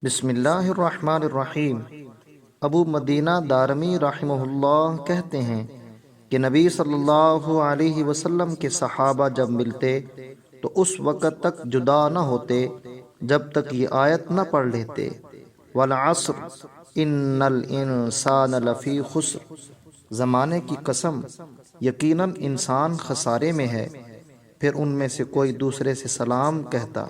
बिस्मिल्लाहिर्रहमानिर्रहीम। अबू मदीना दारमी रहमहुल्लाह कहते हैं कि नबी सल्लल्लाहु अलैहि वसल्लम के सहाबा जब मिलते तो उस वक़्त तक जुदा न होते जब तक ये आयत न पढ़ लेते, वल अस्र इन्नल इंसान लफ़ी खुस्र, ज़माने की कसम यकीनन इंसान खसारे में है। फिर उनमें से कोई दूसरे से सलाम कहता।